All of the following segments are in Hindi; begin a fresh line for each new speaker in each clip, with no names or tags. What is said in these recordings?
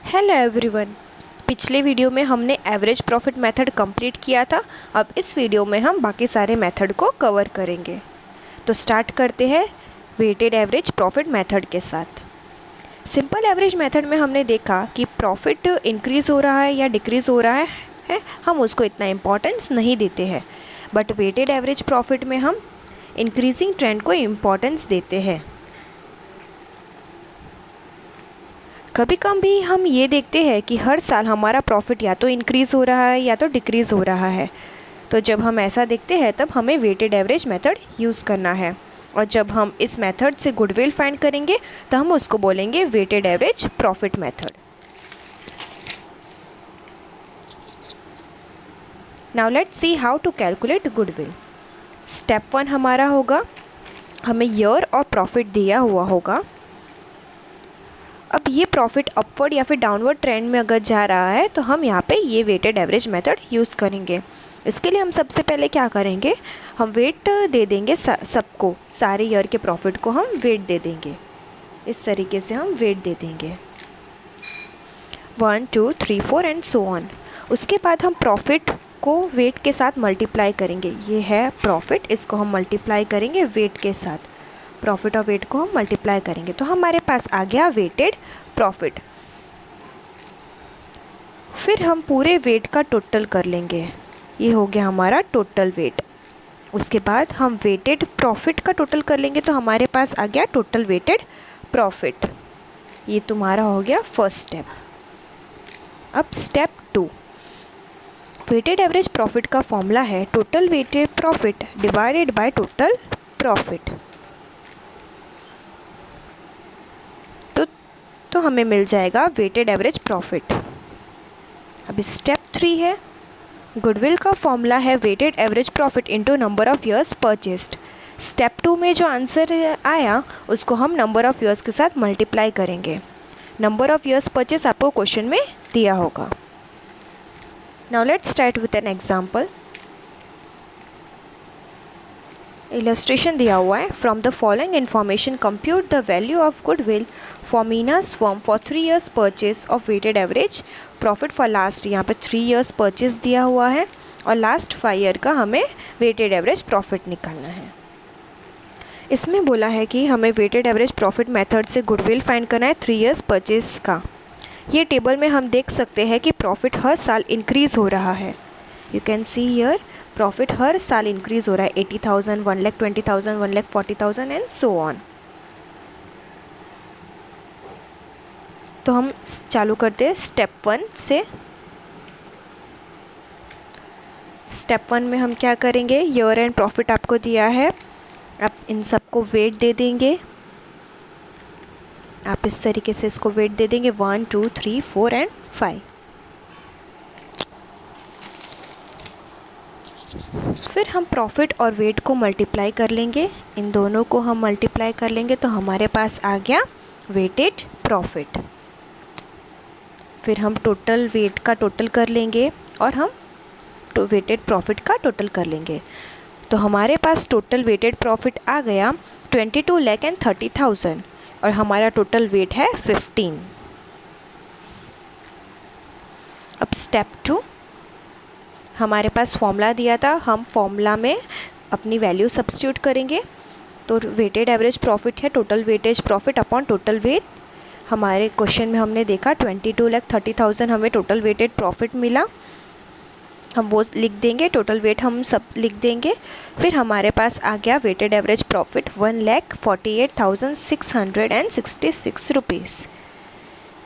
Hello everyone. पिछले वीडियो में हमने एवरेज प्रॉफिट मेथड कंप्लीट किया था। अब इस वीडियो में हम बाकी सारे मेथड को कवर करेंगे। तो स्टार्ट करते हैं वेटेड एवरेज प्रॉफिट मेथड के साथ। सिंपल एवरेज मेथड में हमने देखा कि प्रॉफिट इंक्रीज़ हो रहा है या डिक्रीज़ हो रहा है हम उसको इतना इम्पोर्टेंस नहीं देते हैं। बट वेटेड एवरेज प्रॉफिट में हम इंक्रीजिंग ट्रेंड को इम्पोर्टेंस देते हैं। कभी कभी हम ये देखते हैं कि हर साल हमारा प्रॉफिट या तो इंक्रीज़ हो रहा है या तो डिक्रीज़ हो रहा है। तो जब हम ऐसा देखते हैं तब हमें वेटेड एवरेज मेथड यूज़ करना है। और जब हम इस मेथड से गुडविल फाइंड करेंगे तो हम उसको बोलेंगे weighted average profit method. Now let's see how to calculate goodwill. Step 1 हमारा होगा, हमें ईयर और प्रॉफिट दिया हुआ होगा। अब ये प्रॉफिट अपवर्ड या फिर डाउनवर्ड ट्रेंड में अगर जा रहा है तो हम यहाँ पे ये वेटेड एवरेज मेथड यूज़ करेंगे। इसके लिए हम सबसे पहले क्या करेंगे, हम वेट दे देंगे सबको, सारे ईयर के प्रॉफिट को हम वेट दे देंगे। इस तरीके से हम वेट दे देंगे 1 2 3 4 एंड सो ऑन। उसके बाद हम प्रॉफिट को वेट के साथ मल्टीप्लाई करेंगे। ये है प्रॉफिट, इसको हम मल्टीप्लाई करेंगे वेट के साथ। प्रॉफिट और वेट को हम मल्टीप्लाई करेंगे तो हमारे पास आ गया वेटेड प्रॉफिट। फिर हम पूरे वेट का टोटल कर लेंगे, ये हो गया हमारा टोटल वेट। उसके बाद हम वेटेड प्रॉफिट का टोटल कर लेंगे तो हमारे पास आ गया टोटल वेटेड प्रॉफिट। ये तुम्हारा हो गया फर्स्ट स्टेप। अब स्टेप 2, वेटेड एवरेज प्रॉफिट का फॉर्मूला है total weighted profit divided by total profit. तो हमें मिल जाएगा वेटेड एवरेज प्रॉफिट। अब स्टेप 3 है, गुडविल का फॉर्मूला है weighted average profit into number of years purchased. Step 2 में जो आंसर आया उसको हम नंबर ऑफ़ ईयर्स के साथ मल्टीप्लाई करेंगे। नंबर ऑफ़ ईयर्स परचेस आपको क्वेश्चन में दिया होगा। Now let's start with an example. Illustration दिया हुआ है, from the following information compute the value of goodwill for Meena's firm for 3 years purchase of weighted average profit for last. यहाँ पे 3 years परचेज दिया हुआ है और लास्ट 5 year का हमें वेटेड एवरेज प्रॉफिट निकालना है। इसमें बोला है कि हमें वेटेड एवरेज प्रॉफिट मेथड से गुडविल फाइंड करना है 3 years परचेज का। ये टेबल में हम देख सकते हैं कि प्रॉफिट हर साल इंक्रीज़ हो रहा है। You can see here profit हर साल इंक्रीज़ हो रहा है, 80,000, 1,20,000, 1,40,000 एंड सो ऑन। तो हम चालू करते हैं स्टेप 1 से। स्टेप 1 में हम क्या करेंगे, ईयर एंड प्रॉफिट आपको दिया है, आप इन सबको वेट दे देंगे। आप इस तरीके से इसको वेट दे देंगे 1 2 3 4 एंड 5। फिर हम प्रॉफिट और वेट को मल्टीप्लाई कर लेंगे, इन दोनों को हम मल्टीप्लाई कर लेंगे तो हमारे पास आ गया वेटेड प्रॉफिट। फिर हम टोटल वेट का टोटल कर लेंगे और हम वेटेड प्रॉफिट का टोटल कर लेंगे तो हमारे पास टोटल वेटेड प्रॉफिट आ गया 22,30,000 और हमारा टोटल वेट है 15। अब स्टेप 2, हमारे पास फॉर्मूला दिया था, हम फॉर्मूला में अपनी वैल्यू सब्स्टिट्यूट करेंगे। तो वेटेड एवरेज प्रॉफिट है total weightage profit upon total weight. हमारे क्वेश्चन में हमने देखा 22,30,000 हमें टोटल वेटेड प्रॉफिट मिला, हम वो लिख देंगे, टोटल वेट हम सब लिख देंगे। फिर हमारे पास आ गया वेटेड एवरेज प्रॉफिट 1,48,666 रुपीज़।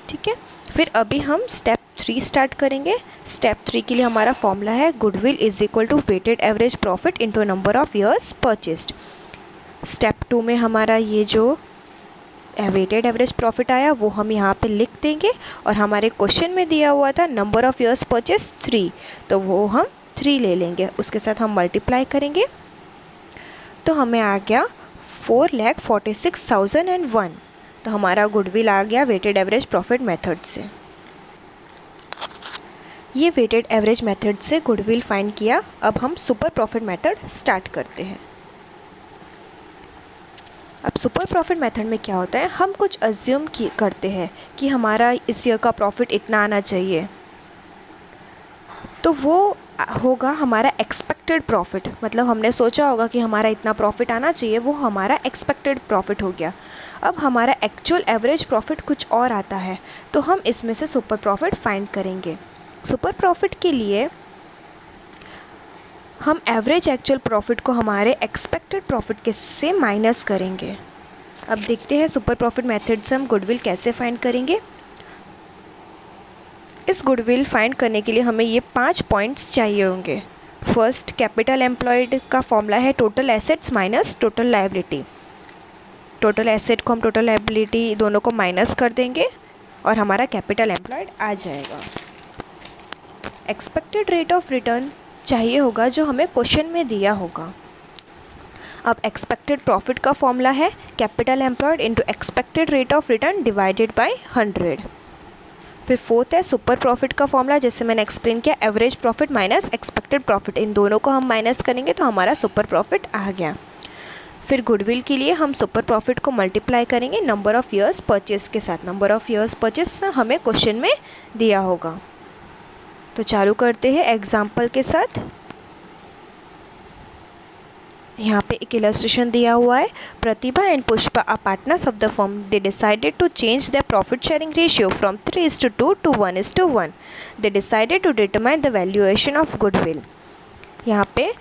ठीक है, फिर अभी हम स्टेप 3 स्टार्ट करेंगे। स्टेप 3 के लिए हमारा फॉर्मूला है goodwill is equal to weighted average profit into number of years purchased. Step 2 में हमारा ये जो वेटेड एवरेज प्रॉफिट आया वो हम यहाँ पे लिख देंगे और हमारे क्वेश्चन में दिया हुआ था नंबर ऑफ़ ईयर्स परचेस 3, तो वो हम 3 ले लेंगे, उसके साथ हम मल्टीप्लाई करेंगे तो हमें आ गया 4,46,001। तो हमारा गुडविल आ गया वेटेड एवरेज प्रॉफिट मेथड से। ये वेटेड एवरेज मेथड से गुडविल फाइंड किया। अब हम सुपर प्रॉफिट मेथड स्टार्ट करते हैं। अब सुपर प्रॉफिट मेथड में क्या होता है, हम कुछ अज्यूम करते हैं कि हमारा इस ईयर का प्रॉफिट इतना आना चाहिए, तो वो होगा हमारा एक्सपेक्टेड प्रॉफिट। मतलब हमने सोचा होगा कि हमारा इतना प्रॉफिट आना चाहिए, वो हमारा एक्सपेक्टेड प्रॉफिट हो गया। अब हमारा एक्चुअल एवरेज प्रॉफिट कुछ और आता है, तो हम इसमें से सुपर प्रॉफिट फाइंड करेंगे। सुपर प्रॉफिट के लिए हम एवरेज एक्चुअल प्रॉफिट को हमारे एक्सपेक्टेड प्रॉफिट के से माइनस करेंगे। अब देखते हैं सुपर प्रॉफिट मेथड से हम गुडविल कैसे फाइंड करेंगे। इस गुडविल फाइंड करने के लिए हमें ये 5 पॉइंट्स चाहिए होंगे। फर्स्ट, कैपिटल एम्प्लॉयड का फॉर्मूला है total assets minus total liability. Total asset को हम टोटल लायबिलिटी दोनों को माइनस कर देंगे और हमारा कैपिटल एम्प्लॉयड आ जाएगा। एक्सपेक्टेड रेट ऑफ रिटर्न चाहिए होगा जो हमें क्वेश्चन में दिया होगा। अब एक्सपेक्टेड प्रॉफिट का फॉर्मूला है capital employed into expected rate of return divided by 100। फिर फोर्थ है सुपर प्रॉफिट का फॉर्मूला, जैसे मैंने एक्सप्लेन किया, average profit minus expected profit, इन दोनों को हम माइनस करेंगे तो हमारा सुपर प्रॉफिट आ गया। फिर गुडविल के लिए हम सुपर प्रॉफिट को मल्टीप्लाई करेंगे नंबर ऑफ़ ईयर्स परचेज के साथ। नंबर ऑफ़ ईयर्स परचेज हमें क्वेश्चन में दिया होगा। तो चालू करते हैं एग्जाम्पल के साथ। यहाँ पे एक इलस्ट्रेशन दिया हुआ है। Pratibha and Pushpa are partners of the firm. They decided to change the profit sharing ratio from 3:2 to 1:1। They decided to determine the valuation of goodwill. यहाँ पे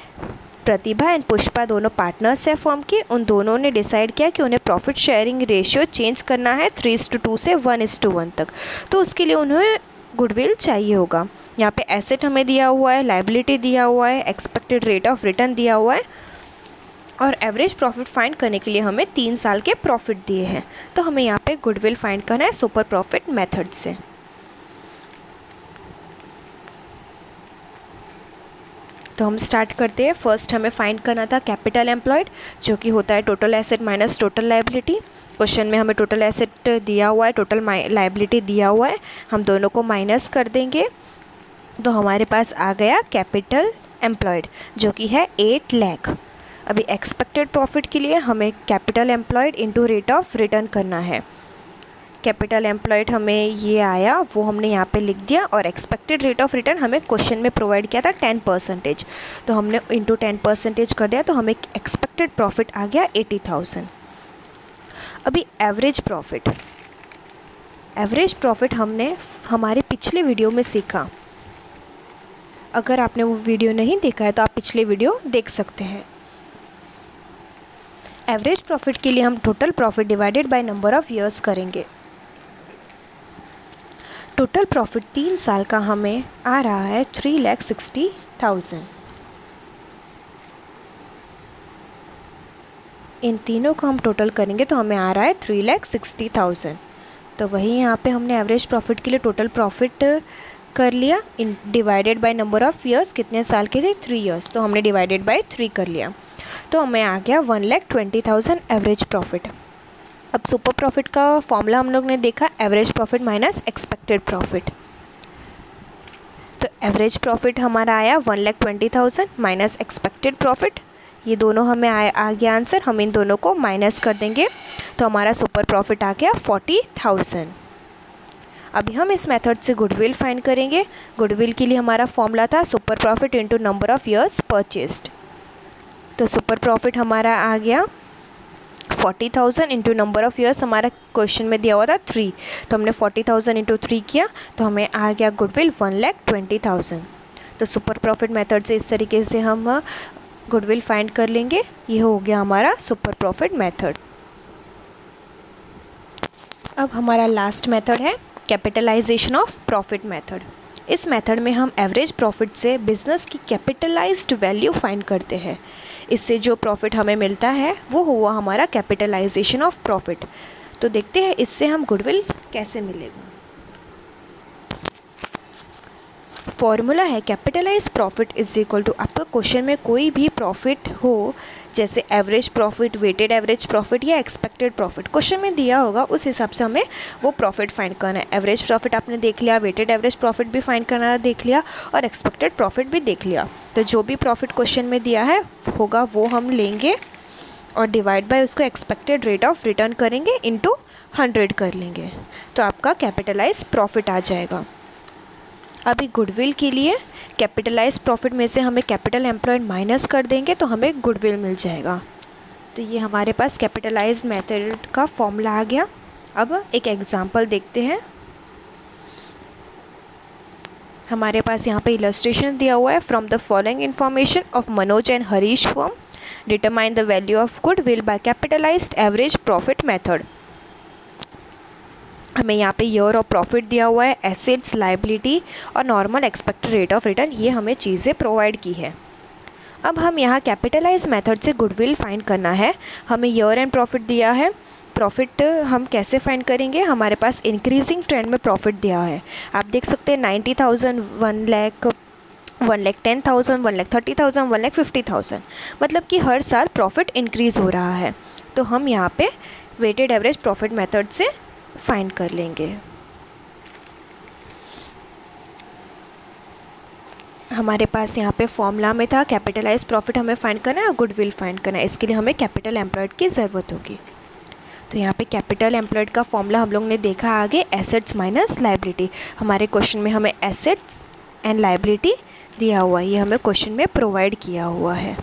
प्रतिभा एंड पुष्पा दोनों पार्टनर्स हैं फर्म के। उन दोनों ने डिसाइड किया कि उन्हें प्रॉफिट शेयरिंग रेशियो चेंज करना है 3:2 से 1:1 तक। तो उसके लिए उन्हें गुडविल चाहिए होगा। यहाँ पे एसेट हमें दिया हुआ है, लायबिलिटी दिया हुआ है, एक्सपेक्टेड रेट ऑफ रिटर्न दिया हुआ है और एवरेज प्रॉफिट फाइंड करने के लिए हमें 3 साल के प्रॉफिट दिए हैं। तो हमें यहाँ पे गुडविल फाइंड करना है सुपर प्रॉफिट मेथड से। तो हम स्टार्ट करते हैं। फर्स्ट हमें फाइंड करना था कैपिटल एम्प्लॉयड, जो कि होता है total asset minus total liability. Question में हमें टोटल एसेट दिया हुआ है, टोटल लायबिलिटी दिया हुआ है, हम दोनों को माइनस कर देंगे तो हमारे पास आ गया कैपिटल एम्प्लॉयड, जो कि है 8 लाख। अभी एक्सपेक्टेड प्रॉफिट के लिए हमें capital employed into rate of return करना है। कैपिटल एम्प्लॉयड हमें ये आया, वो हमने यहाँ पे लिख दिया, और एक्सपेक्टेड रेट ऑफ रिटर्न हमें क्वेश्चन में प्रोवाइड किया था 10%, तो हमने इंटू 10% कर दिया, तो हमें एक्सपेक्टेड प्रॉफिट आ गया 80,000। अभी एवरेज प्रॉफिट हमने हमारे पिछले वीडियो में सीखा। अगर आपने वो वीडियो नहीं देखा है तो आप पिछले वीडियो देख सकते हैं। एवरेज प्रॉफिट के लिए हम total profit divided by number of years करेंगे। टोटल प्रॉफिट 3 साल का हमें आ रहा है 3,60,000। इन तीनों को हम टोटल करेंगे तो हमें आ रहा है 3,60,000। तो वही यहाँ पे हमने एवरेज प्रॉफिट के लिए टोटल प्रॉफिट कर लिया इन divided by number of years. कितने साल के थे? 3 ईयर्स, तो हमने डिवाइडेड बाय 3 कर लिया, तो हमें आ गया 1,20,000 एवरेज प्रॉफिट। अब सुपर प्रॉफिट का फॉर्मूला हम लोग ने देखा, average profit minus expected profit. तो एवरेज प्रॉफिट हमारा आया 1,20,000 माइनस एक्सपेक्टेड प्रॉफिट, ये दोनों हमें आ गया आंसर। हम इन दोनों को माइनस कर देंगे तो हमारा सुपर प्रॉफिट आ गया 40,000। अभी हम इस मेथड से गुडविल फाइंड करेंगे। गुडविल के लिए हमारा फॉर्मूला था super profit into number of years purchased. तो सुपर प्रॉफिट हमारा आ गया 40,000 इंटू नंबर ऑफ़ ईयर्स, हमारा क्वेश्चन में दिया हुआ था 3, तो हमने 40,000 इंटू 3 किया तो हमें आ गया गुडविल 1,20,000। तो सुपर प्रॉफिट मेथड से इस तरीके से हम गुडविल फाइंड कर लेंगे। ये हो गया हमारा सुपर प्रॉफिट मेथड। अब हमारा लास्ट मेथड है कैपिटलाइजेशन ऑफ प्रॉफिट मेथड। इस मेथड में हम एवरेज प्रॉफिट से बिजनेस की कैपिटलाइज्ड वैल्यू फाइंड करते हैं। इससे जो प्रॉफिट हमें मिलता है वो हुआ हमारा कैपिटलाइजेशन ऑफ प्रॉफिट। तो देखते हैं इससे हम गुडविल कैसे मिलेगा। फॉर्मूला है capitalise profit is equal to, आपका क्वेश्चन में कोई भी प्रॉफिट हो, जैसे average profit, weighted average profit या एक्सपेक्टेड प्रॉफिट, क्वेश्चन में दिया होगा उस हिसाब से हमें वो प्रॉफिट फाइंड करना है। एवरेज प्रॉफिट आपने देख लिया, वेटेड एवरेज प्रॉफिट भी फाइंड करना देख लिया और एक्सपेक्टेड प्रॉफिट भी देख लिया। तो जो भी प्रॉफिट क्वेश्चन में दिया है होगा वो हम लेंगे और डिवाइड बाय उसको एक्सपेक्टेड रेट ऑफ रिटर्न करेंगे, इनटू 100 कर लेंगे, तो आपका कैपिटलाइज प्रॉफिट आ जाएगा। अभी गुडविल के लिए कैपिटलाइज प्रॉफिट में से हमें कैपिटल एम्प्लॉयड माइनस कर देंगे तो हमें गुडविल मिल जाएगा। तो ये हमारे पास कैपिटलाइज्ड मेथड का फॉर्मूला आ गया। अब एक एग्जांपल देखते हैं। हमारे पास यहाँ पे इलस्ट्रेशन दिया हुआ है, from the following information of Manoj and Harish firm determine the value of goodwill by capitalised average profit method. हमें यहाँ पे ईयर ऑफ प्रॉफिट दिया हुआ है, एसेट्स, लायबिलिटी और normal expected rate of return, ये हमें चीज़ें प्रोवाइड की है। अब हम यहाँ कैपिटलाइज मेथड से गुडविल फाइंड करना है। हमें ईयर एंड प्रॉफिट दिया है। प्रॉफिट हम कैसे फाइंड करेंगे, हमारे पास इंक्रीजिंग ट्रेंड में प्रॉफिट दिया है। आप देख सकते हैं 90,000, 1 लाख, 1,10,000, 1,30,000, 1,50,000, मतलब कि हर साल प्रॉफिट इंक्रीज़ हो रहा है। तो हम यहाँ पे वेटेड एवरेज प्रॉफिट मेथड से फाइंड कर लेंगे। हमारे पास यहाँ पे फॉर्मूला में था कैपिटलाइज प्रॉफिट हमें फाइंड करना है और गुडविल फाइंड करना है। इसके लिए हमें कैपिटल एम्प्लॉयड की ज़रूरत होगी। तो यहाँ पे कैपिटल एम्प्लॉयड का फॉर्मूला हम लोग ने देखा आगे, एसेट्स माइनस लायबिलिटी। हमारे क्वेश्चन में हमें एसेट्स एंड लायबिलिटी दिया हुआ है, ये हमें क्वेश्चन में प्रोवाइड किया हुआ है।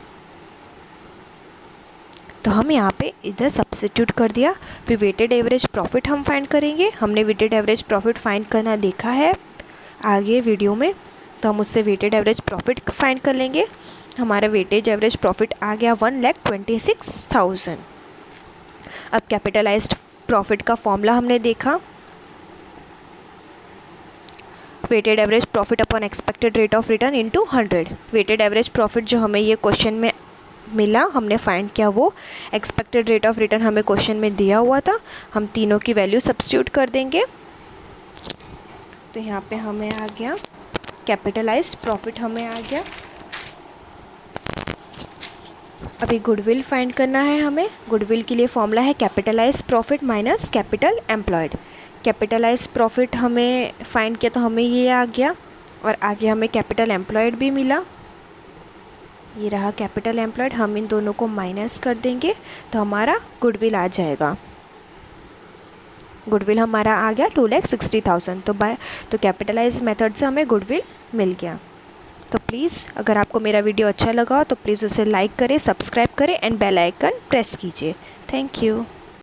तो हम यहाँ पे इधर सब्स्टिट्यूट कर दिया। फिर वेटेड एवरेज प्रॉफिट हम फाइंड करेंगे। हमने वेटेड एवरेज प्रॉफिट फाइंड करना देखा है आगे वीडियो में, तो हम उससे वेटेड एवरेज प्रॉफिट फाइंड कर लेंगे। हमारा वेटेज एवरेज प्रॉफिट आ गया 1,26,000। अब कैपिटलाइज्ड प्रॉफिट का फॉर्मूला हमने देखा, weighted average profit upon expected rate of return into 100। Weighted average profit जो हमें ये क्वेश्चन में मिला, हमने फाइंड किया, वो एक्सपेक्टेड रेट ऑफ रिटर्न हमें क्वेश्चन में दिया हुआ था। हम तीनों की वैल्यू सब्स्टिट्यूट कर देंगे। तो यहाँ पे हमें आ गया कैपिटलाइज्ड प्रॉफिट हमें आ गया। अभी गुडविल फाइंड करना है हमें। गुडविल के लिए फॉर्मूला है capitalised profit minus capital employed. Capitalised profit हमें फाइंड किया तो हमें ये आ गया, और आगे हमें कैपिटल एम्प्लॉयड भी मिला, ये रहा कैपिटल एम्प्लॉयड। हम इन दोनों को माइनस कर देंगे तो हमारा गुडविल आ जाएगा। गुडविल हमारा आ गया 2,60,000। तो कैपिटलाइज मेथड से हमें गुडविल मिल गया। तो प्लीज़ अगर आपको मेरा वीडियो अच्छा लगा तो प्लीज़ उसे लाइक करें, सब्सक्राइब करें एंड बेल आइकन प्रेस कीजिए। Thank you.